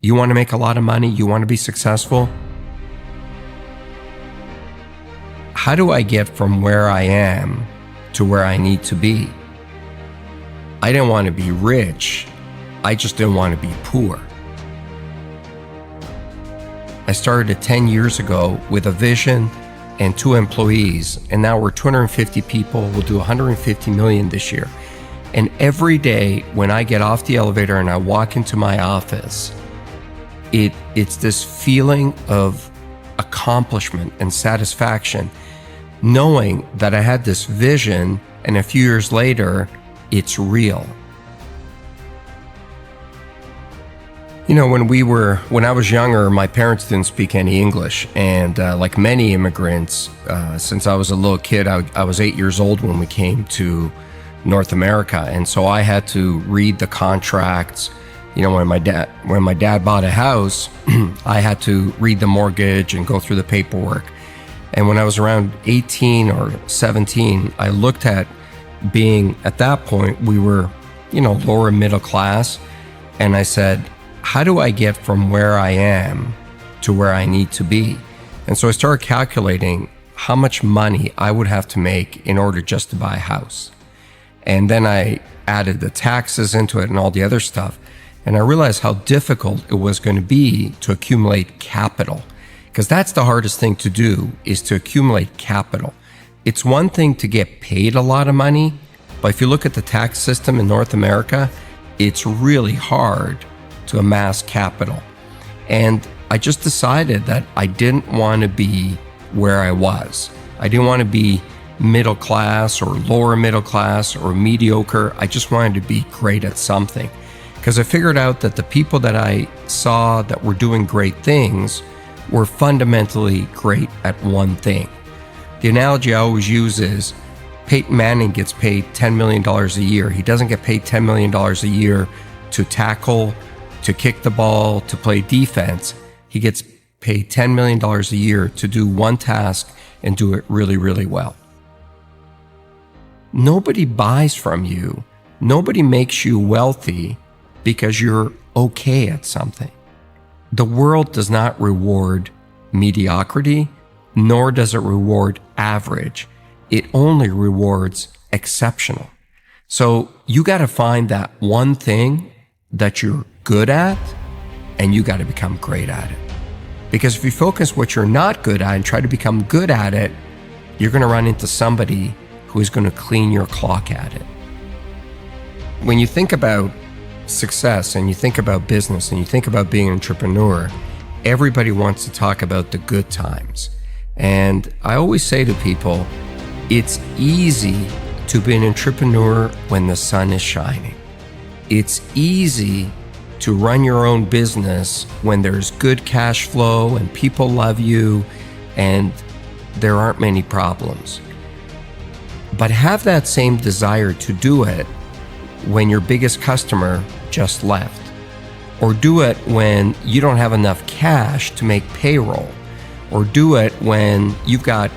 You want to make a lot of money? You want to be successful? How do I get from where I am to where I need to be? I didn't want to be rich. I just didn't want to be poor. I started it 10 years ago with a vision and 2 employees, and now we're 250 people. We'll do 150 million this year. And every day when I get off the elevator and I walk into my office, it's this feeling of accomplishment and satisfaction, knowing that I had this vision and a few years later, it's real. You know, when I was younger, my parents didn't speak any English. And like many immigrants, since I was a little kid, I was 8 years old when we came to North America. And so I had to read the contracts. You know, when my dad bought a house, I had to read the mortgage and go through the paperwork. And when I was around 18 or 17, I looked at being, at that point, we were, you know, lower middle class. And I said, how do I get from where I am to where I need to be? And so I started calculating how much money I would have to make in order just to buy a house. And then I added the taxes into it and all the other stuff. And I realized how difficult it was going to be to accumulate capital, because that's the hardest thing to do, is to accumulate capital. It's one thing to get paid a lot of money, but if you look at the tax system in North America, it's really hard to amass capital. And I just decided that I didn't want to be where I was. I didn't want to be middle class or lower middle class or mediocre. I just wanted to be great at something. Because I figured out that the people that I saw that were doing great things were fundamentally great at one thing. The analogy I always use is Peyton Manning gets paid $10 million a year. He doesn't get paid $10 million a year to tackle, to kick the ball, to play defense. He gets paid $10 million a year to do one task and do it really, really well. Nobody buys from you. Nobody makes you wealthy because you're okay at something. The world does not reward mediocrity, nor does it reward average. It only rewards exceptional. So you got to find that one thing that you're good at, and you got to become great at it. Because if you focus what you're not good at and try to become good at it, you're going to run into somebody who is going to clean your clock at it. When you think about success and you think about business and you think about being an entrepreneur, everybody wants to talk about the good times. And I always say to people, it's easy to be an entrepreneur when the sun is shining. It's easy to run your own business when there's good cash flow and people love you and there aren't many problems. But have that same desire to do it when your biggest customer just left, or do it when you don't have enough cash to make payroll, or do it when you've got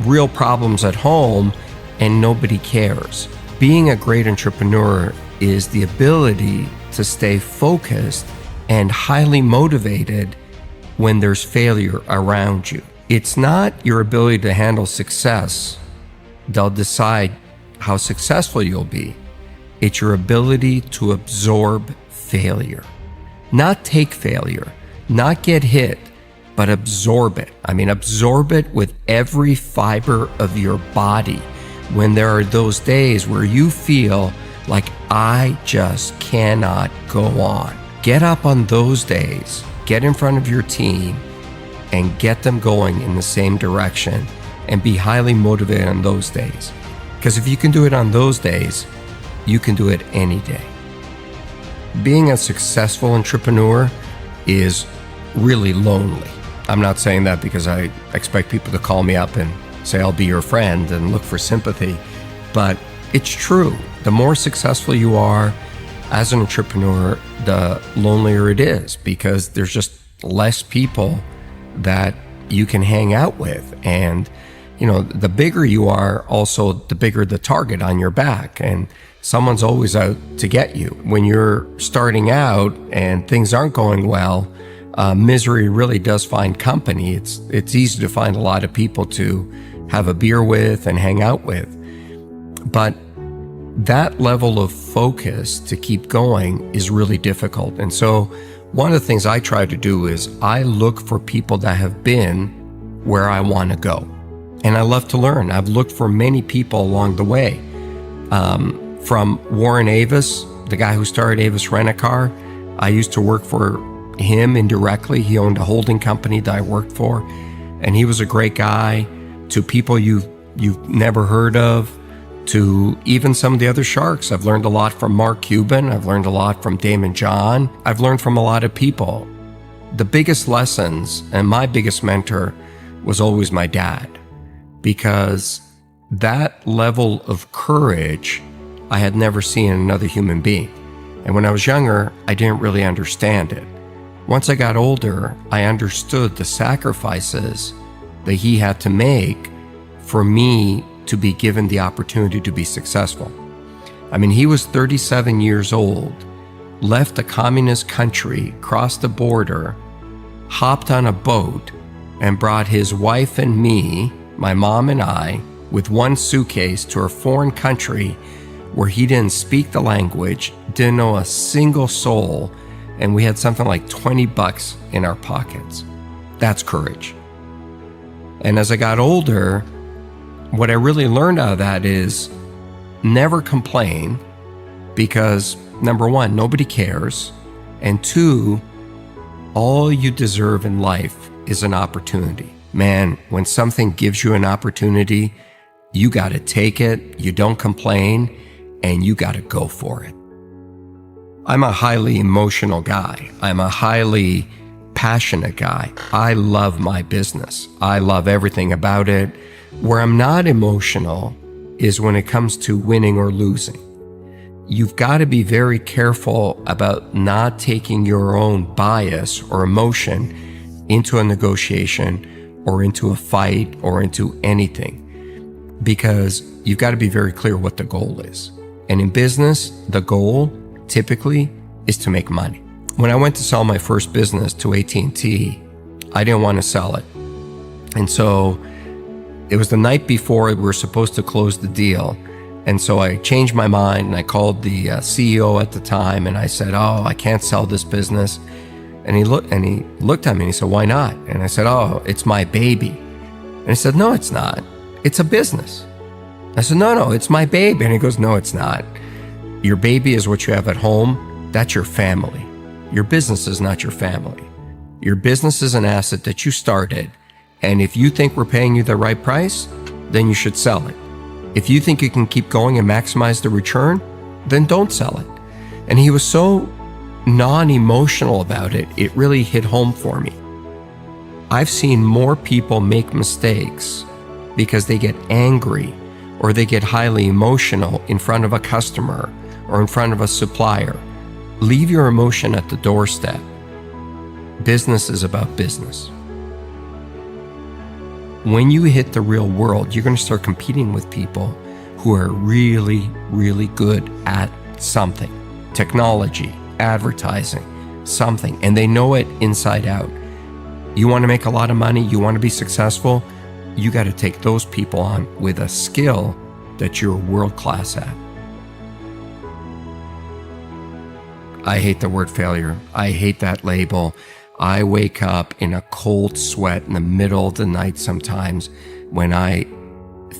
real problems at home and nobody cares. Being a great entrepreneur is the ability to stay focused and highly motivated when there's failure around you. It's not your ability to handle success that'll decide how successful you'll be. It's your ability to absorb failure. Not take failure, not get hit, but absorb it. I mean, absorb it with every fiber of your body. When there are those days where you feel like, I just cannot go on. Get up on those days, get in front of your team, and get them going in the same direction, and be highly motivated on those days. Because if you can do it on those days, you can do it any day. Being a successful entrepreneur is really lonely. I'm not saying that because I expect people to call me up and say, I'll be your friend and look for sympathy, but it's true. The more successful you are as an entrepreneur, the lonelier it is, because there's just less people that you can hang out with. And, you know, the bigger you are, also the bigger the target on your back. And Someone's always out to get you. When you're starting out and things aren't going well, misery really does find company. It's easy to find a lot of people to have a beer with and hang out with. But that level of focus to keep going is really difficult. And so one of the things I try to do is I look for people that have been where I want to go. And I love to learn. I've looked for many people along the way. From Warren Avis, the guy who started Avis Rent-A-Car, I used to work for him indirectly. He owned a holding company that I worked for, and he was a great guy. To people you've never heard of, to even some of the other sharks. I've learned a lot from Mark Cuban. I've learned a lot from Damon John. I've learned from a lot of people. The biggest lessons and my biggest mentor was always my dad, because that level of courage I had never seen in another human being. And when I was younger, I didn't really understand it. Once I got older, I understood the sacrifices that he had to make for me to be given the opportunity to be successful. I mean, he was 37 years old, left a communist country, crossed the border, hopped on a boat, and brought his wife and me, my mom and I, with one suitcase to a foreign country where he didn't speak the language, didn't know a single soul, and we had something like $20 in our pockets. That's courage. And as I got older, what I really learned out of that is never complain, because number one, nobody cares, and two, all you deserve in life is an opportunity. Man, when something gives you an opportunity, you got to take it, you don't complain, and you got to go for it. I'm a highly emotional guy. I'm a highly passionate guy. I love my business. I love everything about it. Where I'm not emotional is when it comes to winning or losing. You've got to be very careful about not taking your own bias or emotion into a negotiation or into a fight or into anything, because you've got to be very clear what the goal is. And in business, the goal typically is to make money. When I went to sell my first business to AT&T, I didn't want to sell it. And so it was the night before we were supposed to close the deal. And so I changed my mind and I called the CEO at the time and I said, "Oh, I can't sell this business." And he looked at me and he said, "Why not?" And I said, "Oh, it's my baby." And he said, "No, it's not. It's a business." I said, No, it's my baby." And he goes, "No, it's not. Your baby is what you have at home. That's your family. Your business is not your family. Your business is an asset that you started. And if you think we're paying you the right price, then you should sell it. If you think you can keep going and maximize the return, then don't sell it." And he was so non-emotional about it, it really hit home for me. I've seen more people make mistakes because they get angry or they get highly emotional in front of a customer or in front of a supplier. Leave your emotion at the doorstep. Business is about business. When you hit the real world, you're going to start competing with people who are really, really good at something. Technology, advertising, something, and they know it inside out. You want to make a lot of money, you want to be successful, you got to take those people on with a skill that you're world-class at. I hate the word failure. I hate that label. I wake up in a cold sweat in the middle of the night sometimes when I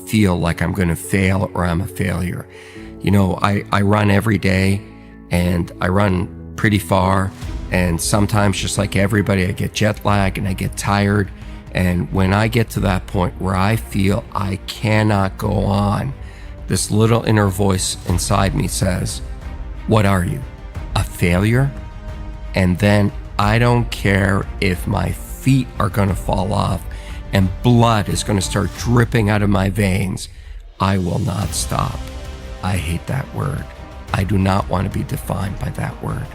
feel like I'm going to fail or I'm a failure. You know, I run every day and I run pretty far, and sometimes, just like everybody, I get jet lag and I get tired. And when I get to that point where I feel I cannot go on, this little inner voice inside me says, "What are you, a failure?" And then I don't care if my feet are going to fall off and blood is going to start dripping out of my veins. I will not stop. I hate that word. I do not want to be defined by that word.